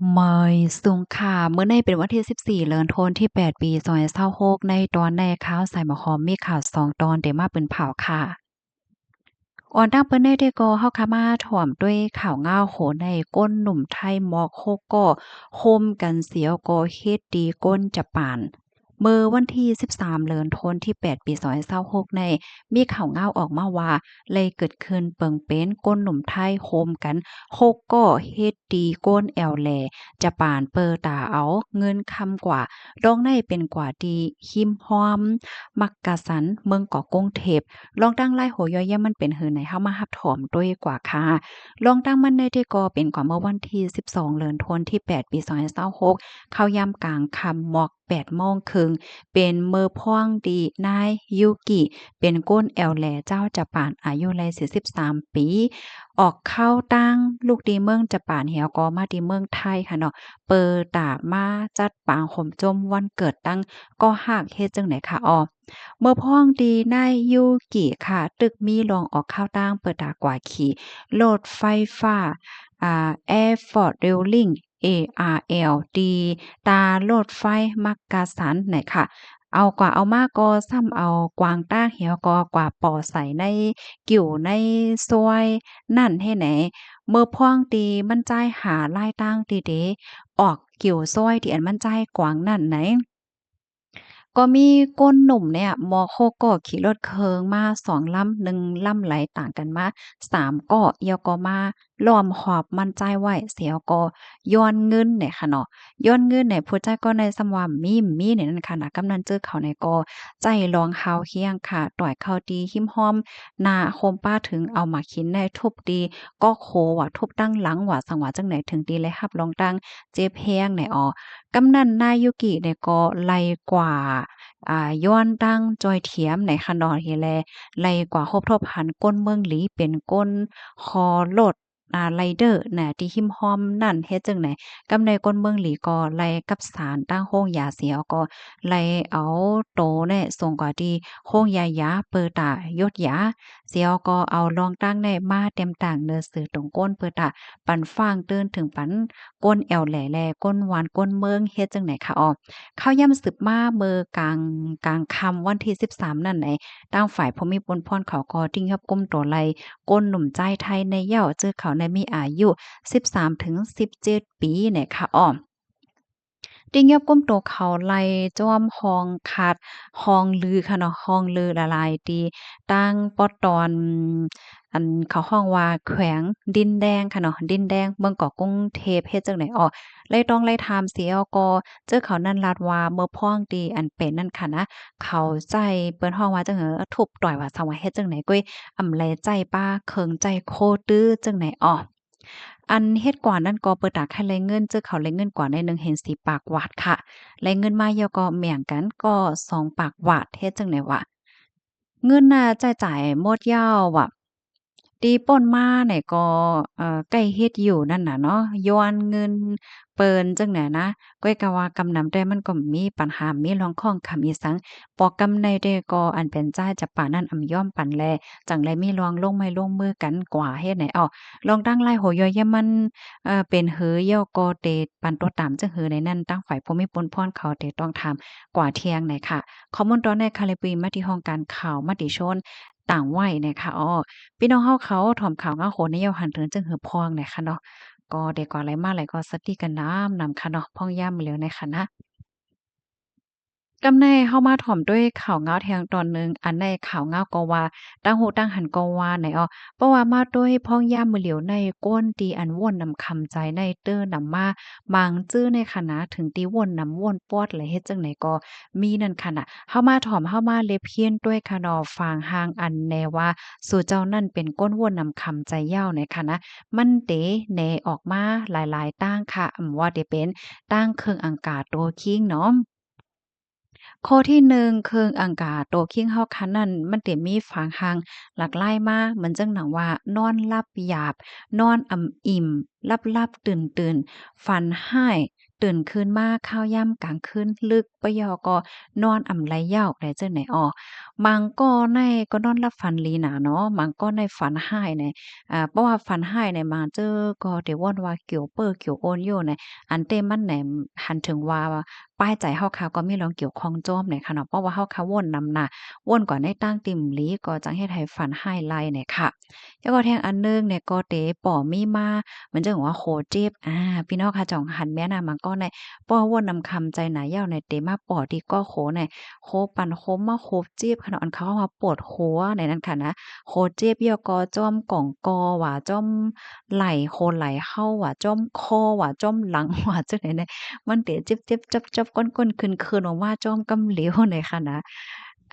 เมยสุงค่ะมื้อในเป็นวันที่14เดือนธันวาคมที่8ปี2026ในตอนในข่าวใส่หมอหอมมีข่าว2ตอนเดี๋ยวมาเป็นเผาค่ะก่อนตั้งเปิ้นได้ก็เฮาค่ะมาถ่อมด้วยข่าวง่าวโหในก้นหนุ่มไทยมอกโฮกก็โฮมกันเสียวก็เฮ็ดดีก้นจะปานเมื่อวันที่13เดือนธันวาคมที่8ปี2026ในมีข่าวง่าวออกมาว่าเลยเกิดขึ้นเปิงเป็นก้นหนุ่มไทยโฮมกันโฮกก็เฮ็ดดีก้นแอวแลจะปานเปิตาเอาเงินคำกว่าดองในเป็นกว่าดีหิมฮ้อมมักกะสันเมืองเกาะกงเทพ ลองตั้งไล่โหย่อยแย่มันเป็นหือไหนเฮามารับถอมด้วยกว่าค่ะลองตั้งมันในที่ก็เป็นกว่าเมื่อวันที่12เดือนธันวาคมที่8ปี2026เข้ายามกลางค่ำหมอก8โมงครึ่งเป็นมื้อพ่วงดีนายยูกิเป็นก้นแอวแหลเจ้าจะป่านอายุไล43ปีออกเข้าตั้งลูกดีเมืองจะป่านเหี่ยวก็มาดีเมืองไทยค่ะเนาะเปิดตามาจัดปางห่มจมวันเกิดตั้งก็หากเฮ็ดจังไหนค่ะอ้อ เมื่อพ้องดีนายยูกิค่ะตึกมีลองออกข้าวตั้งเปิดตากว่าขี่รถไฟฟ้าAirport Railing ARL ดีตารถไฟมักกะสันไหนค่ะเอากว่าเอามาก็ซ้ำเอากวางต้าเหี่ยวก็กว่าปอใส่ในกิ่วในซวยนั่นให้ไหนเมื่อพ้องดีมันจ่ายหารายตั้งดีเดออกกิ่วซวยที่อันมันจ่ายกวางนั่นไหน ก็มีก้นหนุ่มเนี่ยมอโคก็ขี่รถเคิงมา2ลำ1ลำไหลต่างกันมา3ก็เอียวก็มาล้อมหอบมันใจายไว้เสียวก็ย้อนเงินเนี่ยค่ะเนาะย้อนเงินเนี่ยผู้ใจายก็ในสำว่ามีเนี่ยนั่นค่ะนะกำนันเจอเขาในก็ใจรองเฮาเฮียงค่ะต่อยเข้าดีหิ้มห้อมหน้าโฮมป้าถึงเอามาขินในทุบดีก็โคว่าทุบตั้งหลังว่าสังว่าจังไหนถึงดีเลยครับลองตั้งเจ็บแฮงเนี่ยอ๋อกำนันนายุกิเนี่ยก็ไล่กว่า ย้อนตั้งจอยเถียมในคะนอเฮแลไล่กว่าครบทบหันก้นเมืองหลีเป็นก้นคอรถไรเดอร์น่ะที่หิมห้อมนั่นเฮ็ดจังไหนกำในก้นเมืองหลีก็ไล่กับสารตั้งโรงยาเสียวก็ไล่เอาโตเนี่ยส่งกว่าที่โรงยาเปิดตายดยาเสียวก็เอารองตั้งในมาเต็มต่างเนื้อสื่อตรงก้นเปิดตาปันฟ้างตื่นถึงปันก้นแอวแหล่แลก้นหวานก้นเมืองเฮ็ดจังไหนคะอ้อ เข้าย่ำสืบมาเมื่อกลางค่ำวันที่13นั่นไหนทางฝ่ายภูมิพลพรเขาก็ติ้งรับก้มโตไลก้นหนุ่มใจไทยในเหย้าเจอเขาในมีอายุ13 ถึง 17ปีเนี่ยค่ะอ้อ ติงยอบก้มโตเขาไล่จ้อมฮองคัดฮองลือค่ะเนาะฮองลือละลายตีตั้งปอตอนอันเขาฮ้องว่าแขวงดินแดงค่ะเนาะดินแดงเมืองเกาะกรุงเทพเฮ็ดจังได๋อ้อเลยต้องไล่ถามเสียก็เจอเขานั่นลาดว่าเมื่อพ้องตีอันเป็นนั่นค่ะนะเขาใจเปิ้นฮ้องว่าจังเหอทุบต่อยว่าสังว่าเฮ็ดจังไหนก้อยอำแลใจป้าเคิงใจโคตื้อจังไหนอ้อ อันเฮ็ดกว่านั้นก็เปิดตาแค่แลงเงินเจอเขาแลงเงินกว่าในหนึ่งเห็นสิปากหวาดค่ะแลงเงินมาเหี่ยวก็แหม่งกันก็2ปากหวาดเฮ็ดจั่งใดวะเงินน่ะจ่ายหมดยาวอะตีป่นมาเนี่ยก็ใกล้เฮ็ดอยู่นั่นน่ะเนาะย้อนเงินเปิ้นจั่งใดนะก้อยก็ว่ากำนำได้มันก็มีปัญหามีร่องข้องคำอีสังปอกกำในได้ก็อันเป็นจ่ายจะปานนั้นอำย่อมปันแลจั่งใดมีรองลงไม้ลงมือกันกว่าเฮ็ดไหนอ้อ ลองตั้งไล่โหย่อยยามมันเป็นหือย่อก็เตปันตัวตามจังหือในนั้นตั้งฝ่ายภูมิพลพรเขาเตต้องถามกว่าเที่ยงไหนค่ะข้อมูลตอนในคาลิปปีมาที่ห้องการข่าวมติชนต่างวัยนะคะอ้อพี่น้องเฮาเขาถ่อมข่าวง้าโหนในเยาหันถึงจังหือพองเนี่ยค่ะเนาะก็ได้ก่ออะไรมาหลายก็สติกันนำค่ะเนาะพ้องย่ำเหลวในค่ะนะ กำในเฮามาถ่อมด้วยข่าวเหงาแทงตอนหนึ่งอันในข่าวเหงาก็ว่าตั้งหูตั้งหันก็ว่าไหนอ้อเพราะว่ามาด้วยพ้องย่ามมือเหลียวในก้นตีอันว่นนำคำใจในเตื้อนำมาบางจื้อในคณะถึงตีว่นนำว่นปอดเลยเฮ็ดจังไหนก็มีนั่นค่ะน่ะเฮามาถ่อมเฮามาเลบเฮียนด้วยค่ะเนาะฟางหางอันแนว่าสู่เจ้านั่นเป็นก้นว่นนำคำใจยาวในค่ะนะมันเตแหนออกมาหลายๆตั้งค่ะว่าได้เป็นตั้งเครื่องอังกาโตคิงเนาะ ข้อที่1เคิงอังกาโตคิงเฮาคันนั้นมันสิมีฝางหางหลากหลายมาเหมือนจังหนังว่านอนหลับหยาบนอนอ่ำอิ่มหลับๆตื่นๆฝันร้าย ตื่นขึ้นมาข้าวย่ำกลางคืนลึกปะยอก็นอนอ่ำไหลยาวได้จังไหนอ้อบางก็ในก็นอนหลับฝันหลีน่ะเนาะบางก็ในฝันร้ายเนี่ยเพราะว่าฝันร้ายเนี่ยมาเจอก็ได้ว่อนว่าเกี่ยวเป้อเกี่ยวโอนอยู่เนี่ยอันเต้มันแหนมหันถึงว่าป้ายใจเฮาค่ะก็มีเรื่องเกี่ยวข้องจ้อมเนี่ยค่ะเนาะเพราะว่าเฮาค่ะวนนำหน้าวนกว่าในตั้งติ่มหลีก็จังเฮ็ดให้ฝันร้ายไล่เนี่ยค่ะแล้วก็แทงอันหนึ่งเนี่ยก็เตป่อมีมามันจังว่าโคเจ็บพี่น้องค่ะจ่องหันแม่น่ะมันก็ในป้อว่นนำคำใจหนายาวในเตมาป่อดีก็โคในโคปันโคมาโคเจ็บค่ะเนาะอันเขาว่าปวดหัวในนั้นค่ะนะโคเจ็บยอกอจ้อมก่องกอว่าจ้อมไหล่โคนไหล่เข้าว่าจ้อมคอว่าจ้อมหลังว่าจังได๋เนี่ยมันเตเจ็บๆจับๆก้นๆคืนๆออกมาจ้อมกำเหลวเนี่ยค่ะนะ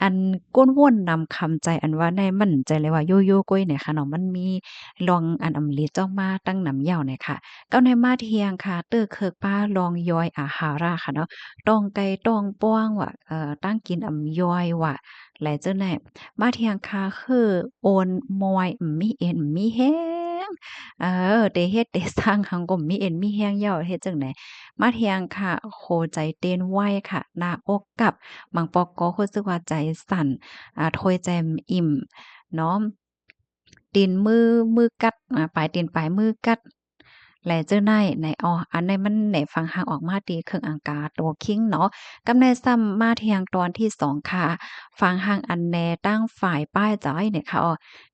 อันก้นว่นนำคำใจอันว่าในมั่นใจเลยว่าโยโย่ก้อยเนี่ยค่ะเนาะมันมีลองอันอำลีเจ้ามาตั้งนำยาวเนี่ยค่ะเก้าในมาเทียงค่ะเตื้อเคิกป้าลองย้อยอาหาราค่ะเนาะต้องไก่ต้องป้วงว่าตั้งกินย้อยว่าแหลเจ้าแน่มาเทียงค่ะคือโอนมอยมีเอ็นมีแฮงเอเตเฮ็ดเตสร้างหังก็มีเอ็นมีแฮงยาวเฮ็ดจังได๋มาเทียงค่ะโคใจเต้นไวค่ะหน้าอกกับ บางปอกก็รู้สึกว่าใจสั่นโทยใจอิ่มเนาะตีนมือกัดปลายตีนปลายมือกัดแลเจ้าไนในอันใดมันไหนฟังห่างออกมาตีเครื่องอังกาตัวคิงเนาะกำในซ้ำมาเที่ยงตอนที่2ค่ะฟังห่างอันแนตั้งฝ่ายป้ายจ้อยเนี่ยค่ะ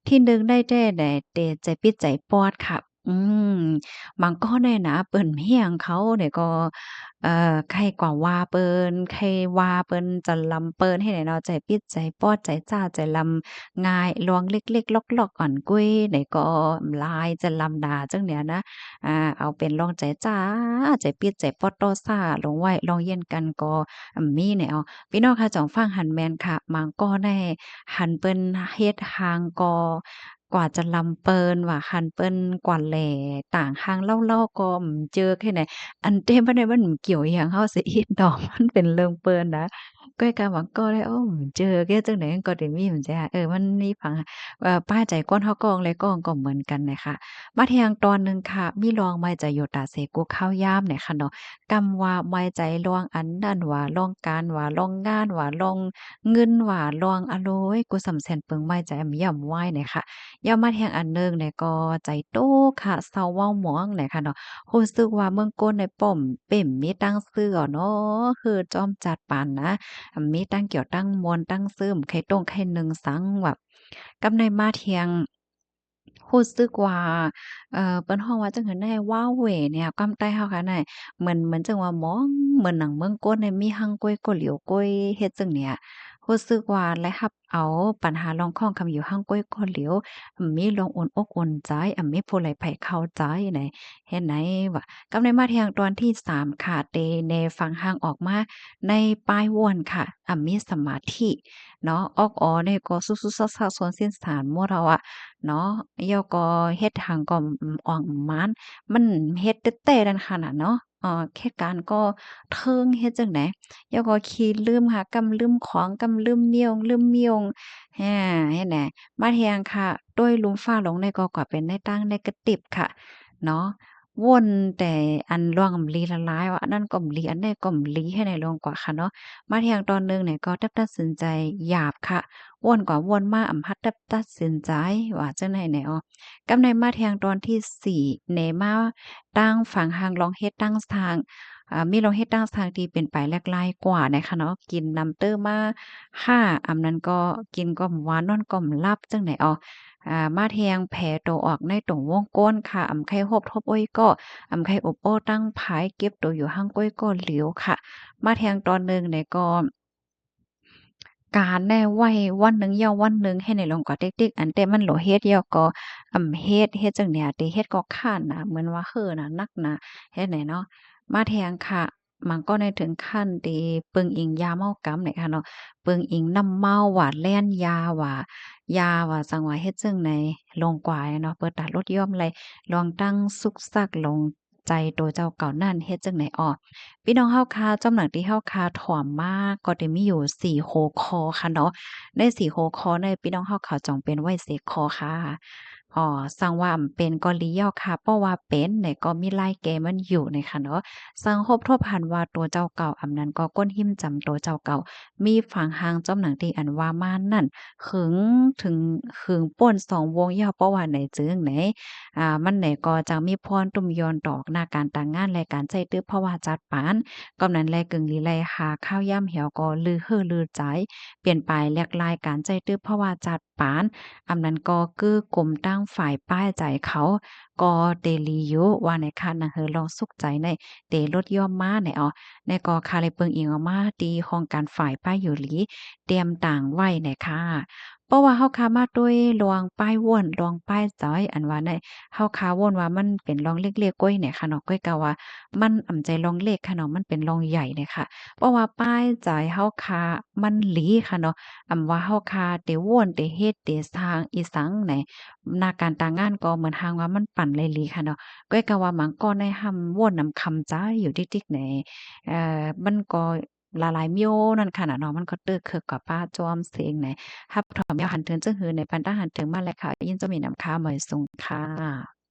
ที่นึงได้แด้แต่เตใจปิดใจปอดค่ะอืมบางก้อนเนี่ยนะเปิ้นเฮียงเขาเนี่ยก็ใครกว่าว่าเปิ้นใครว่าเปิ้นจะลำเปิ้นให้ไหนเนาะใจปิดใจปอดใจจ้าใจลำง่ายลวงเล็กๆล็อกๆอ่อนกุ้ยไหนก็ลายจะลำดาจังเนี่ยนะเอาเป็นลองใจจ้าใจปิดใจปอดโตซ่าลงไว้ลองเย็นกันก็มีเนี่ยพี่น้องค่ะจ่องฟังหันแม่นค่ะมังก็ได้หันเปิ้นเฮ็ดหางก็กว่าจะลำเปิ้นว่าหันเปิ้นกว่าแหล่ต่างหางเล่าๆก็เจอแค่ไหน อันเต้บ่ได้มันเกี่ยวอิหยังเฮาสิอีดอกมันเป็นเรื่องเปิ้นนะก้อยกะว่าก็ได้โอ้เจอแกจังได๋ก็ได้มีมันจ้ะมันมีผังป้าใจก้นเฮากองและกองก็เหมือนกันน่ะค่ะมาเที่ยงตอนหนึ่งค่ะมีลองไม้ใจโยตาเสกูข้าวยามเนี่ยค่ะเนาะกำว่าไม้ใจลองอันนั้นว่าลองการว่าลองงานว่าลองเงินว่าลองอะโลยกูสำแสนเปิงไม้ใจอำย่ำไหว้เนี่ยค่ะย่ามาเที่ยงอันหนึ่งเนี่ยก็ใจโตค่ะเซาเว้าหมองเนี่ยค่ะเนาะ รู้สึกว่าเมืองโกนในป้อมเป้มมีตั้งชื่ออะเนาะคือจอมจัดปานนะมีตั้งเกี่ยวตั้งมวลตั้งซื่อไข่ต้งไข่หนึ่งสังแบบกำในมาเทียงรู้สึกว่าเปิ้นฮ้องว่าจังหือแน่ว้าเหว่เนี่ยกำใต้เฮาค่ะน่ะเหมือนจังว่ามองเหมือนหนังเมืองโกนเนี่ยมีหังก้วยก็เหลียวก้วยเฮ็ดจังเนี่ยรู้สึกว่าและรับเอาปัญหาลองข้องคำอยู่หังก้วยก็เหลียวมีลองอุ่นอกอุ่นใจมีผู้ใดไผเข้าใจไหน เฮ็ดไหนวะกำในมาเที่ยงตอนที่3ค่ะเตเนฟังห่างออกมาในป้ายวนค่ะมีสมาธิเนาะออกอ๋อเนี่ยก็สุๆซักๆซวนสิ้นสารมั่วเราอะเนาะย่อก็เฮ็ดหังก็อ่องมานมันเฮ็ดเต้ๆนั่นขนาดเนาะเหตุการณ์ก็เทิงเฮ็ดจั่งใดย่อก็ขี้ลืมค่ะกำลืมของกำลืมเมียวลืมเมียงอาเฮ็ดแหนมาเที่ยงค่ะด้วยลุมฟ้าหลงในก็กว่าเป็นในตั้งในกระติบค่ะ เนาะวนแต่อันร่วงอำลีละลายว่าอันนั้นก็อำลีอันนี้ก็อำลีให้ในลงกว่าค่ะเนาะมาเที่ยงตอนหนึ่งเนี่ยก็ตัดสินใจหยาบค่ะวนกว่าวนมาอำพัดตัดสินใจว่าจังได๋แหนกำในมาเที่ยงตอนที่4แหนมาตั้งฝั่งหางลองเฮ็ดตั้งทางมีลองเฮ็ดตั้งทางที่เป็นไปแลกหลายกว่านะคะเนาะกินน้ำเต้อมา5อำนั้นก็กินก็หวานนอนก็หลับจังได๋มาแทงแผลโตออกในตรงวงก้นค่ะอำไข่ฮบทบโอ้ยก็อำไข่อบโอ้ตั้งผายเก็บตัวอยู่ห้างก้อยก็เหลียวค่ะมาแทงตอนหนึ่งเนี่ยก็การแน่ไว้วันหนึ่งย่อวันหนึ่งให้ในลงกว่าเด็กๆอันแต่มันโหลเฮ็ดย่อก็เฮ็ดจังเนี่ยติเฮ็ดก็ค้านน่ะเหมือนว่าเฮ้อน่ะนักน่ะเฮ็ดไหนเนาะมาแทงค่ะมันก็ได้ถึงขั้นที่ปึงอิงยาเมากำเนี่ยค่ะเนาะปึงอิงน้ำเมาว่าแล่นยาว่า ยาว่าจั่งว่าเฮ็ดจั่งใดลงกว่าอะเนาะเปิดตาลดย่อมไรลองตั้งสุกซักลงใจตัวเจ้าเก่านั่นเฮ็ดจั่งใดอ้อพี่น้องเฮาค่ะจำหนังที่เฮาค่ะถ่อมมากก็ได้มีอยู่4หัวข้อค่ะเนาะใน4หัวข้อในพี่น้องเฮาค่ะจองเป็นไว้4ข้อค่ะ สังว่าอำเป็นก็ลียอค่ะเพราะว่าเป็นเนี่ยก็มีลายแกมันอยู่ในค่ะเนาะสังคบทบหันว่าตัวเจ้าเก่าอำนั้นก็ก้นหิ้มจำตัวเจ้าเก่ามีฝังหางจ้อมหนังที่อันว่ามานั่นขึงถึงขึงป่น2วงยาวเพราะว่าไหนจึงไหนมันไหนก็จังมีพรตุ่มยอนดอกหน้าการต่างงานและการใจตื้อเพราะว่าจัดปานกำนั้นแลกึ่งลีไลหาข้าวย่ำเหี่ยวก็ลือเฮ่อลือใจเปลี่ยนไปแลกลายการใจตื้อเพราะว่าจัดปาน อำนั้นก็คือกลุ่มตั้งฝ่ายป้ายใจเขาก็เตลีอยู่ว่าในคันน่ะเฮอลองสุขใจในเตลดย่อมมาในในก็คาเลยเปิงอิงออกมาตีของการฝ่ายป้ายอยู่หลีเตรียมต่างไว้ในค่ะเพราะว่าเฮาคามาด้วยลวงป้ายว่นลวงป้ายจอยอันว่าในเฮาคาว่นว่ามันเป็นรองเล็กๆก้อยเนี่ยค่ะเนาะก้อยก็ว่ามันอำใจรองเล็กค่ะเนาะมันเป็นรองใหญ่เนี่ยค่ะเพราะว่าป้ายจอยเฮาคามันหลีค่ะเนาะ อำว่าเฮาคาเตว่วนเตเฮ็ดเตสร้างอีสังไหนหน้าการตางานก็เหมือนหางว่ามันปั่นเลยหลีค่ะเนาะก้อยก็ว่าหมังก็ในหำว่วนนำคำจ้าอยู่ติ๊กๆแหนมันก็ละลายเมียวนั่นค่ะน่ะเนาะมันก็เตึกเคิกกับป้าจอมเสียงไหนฮับถอมยาวหันเทินจึงหือในปันตาหันถึงมาแลวค่ะยินจะมีนำค่าเหมยสุงค่ะ